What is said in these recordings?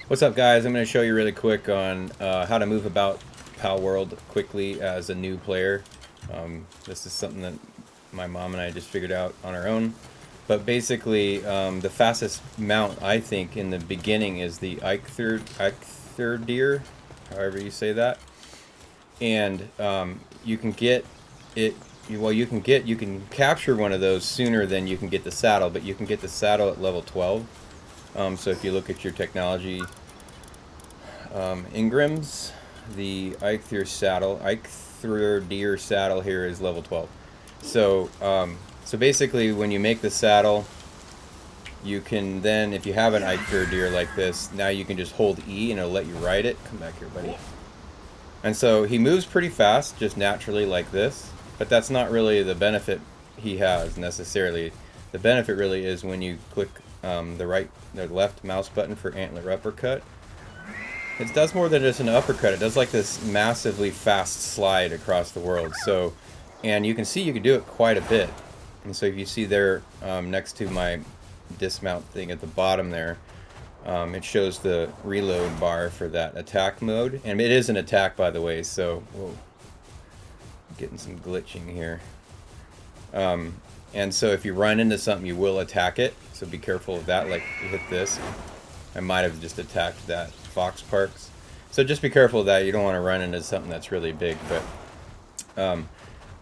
What's up, guys? I'm going to show you really quick on how to move about Palworld quickly as a new player. This is something that my mom and I just figured out on our own. But basically, the fastest mount, I think, in the beginning is the Eikthyrdeer, however you say that. And you can get it. Well, you can capture one of those sooner than you can get the saddle, but you can get the saddle at level 12. So if you look at your technology engrams, the Eikthyrdeer saddle here is level 12. So so basically, when you make the saddle, you can then, if you have an Eikthyrdeer like this, now you can just hold E and it'll let you ride it. Come back here, buddy. And so he moves pretty fast, just naturally like this. But that's not really the benefit he has necessarily. The benefit really is when you click the left mouse button for antler uppercut. It does more than just an uppercut. It does like this massively fast slide across the world. So, and you can see you can do it quite a bit. And so if you see there next to my dismount thing at the bottom there, it shows the reload bar for that attack mode. And it is an attack, by the way, so whoa, getting some glitching here. And so if you run into something, you will attack it. So be careful of that. Like, you hit this. I might have just attacked that fox parks. So just be careful of that. You don't want to run into something that's really big. But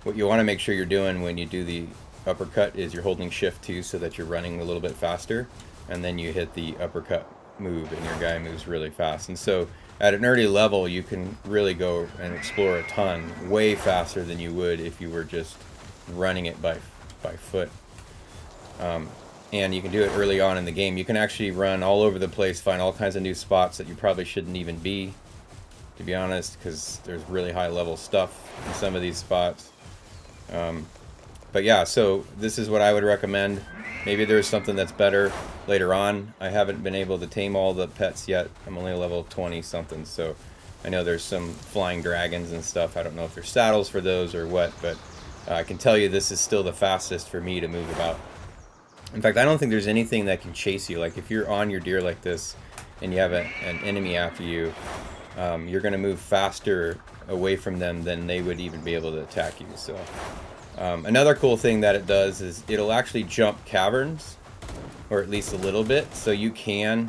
what you want to make sure you're doing when you do the uppercut is you're holding shift 2 so that you're running a little bit faster. And then you hit the uppercut move and your guy moves really fast. And so at an early level, you can really go and explore a ton way faster than you would if you were just running it by foot. And you can do it early on in the game. You can actually run all over the place, find all kinds of new spots that you probably shouldn't even be, to be honest, because there's really high level stuff in some of these spots. But yeah, so this is what I would recommend. Maybe there's something that's better later on. I haven't been able to tame all the pets yet. I'm only level 20 something, so I know there's some flying dragons and stuff. I don't know if there's saddles for those or what, but I can tell you this is still the fastest for me to move about. In fact, I don't think there's anything that can chase you. Like if you're on your deer like this and you have an enemy after you, you're going to move faster away from them than they would even be able to attack you. So another cool thing that it does is it'll actually jump caverns, or at least a little bit. So you can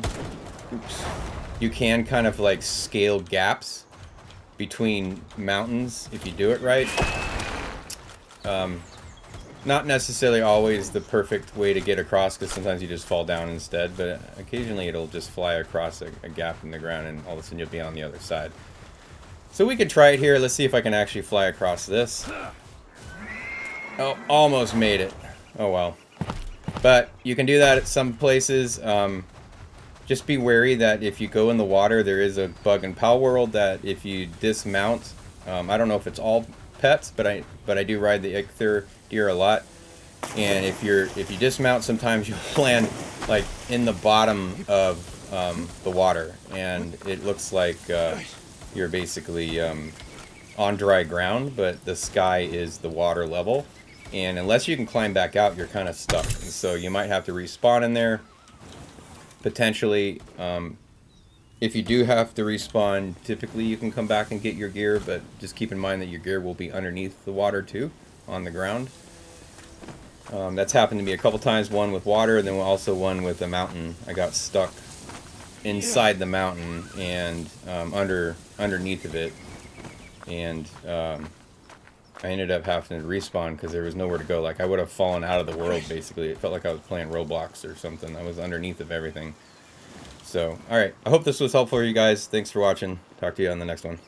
kind of like scale gaps between mountains if you do it right. Not necessarily always the perfect way to get across, because sometimes you just fall down instead, but occasionally it'll just fly across a gap in the ground and all of a sudden you'll be on the other side. So we could try it here. Let's see if I can actually fly across this. Oh, almost made it. Oh well. But you can do that at some places. Just be wary that if you go in the water, there is a bug in Palworld that if you dismount, I don't know if it's all pets, but I do ride the Eikthyrdeer a lot, and if you dismount, sometimes you'll land like in the bottom of the water, and it looks like you're basically on dry ground, but the sky is the water level, and unless you can climb back out, you're kind of stuck, and so you might have to respawn in there potentially. If you do have to respawn, typically you can come back and get your gear, but just keep in mind that your gear will be underneath the water too, on the ground. That's happened to me a couple times, one with water, and then also one with a mountain. I got stuck inside the mountain and underneath of it, and I ended up having to respawn because there was nowhere to go. Like, I would have fallen out of the world, basically. It felt like I was playing Roblox or something. I was underneath of everything. So, alright, I hope this was helpful for you guys. Thanks for watching. Talk to you on the next one.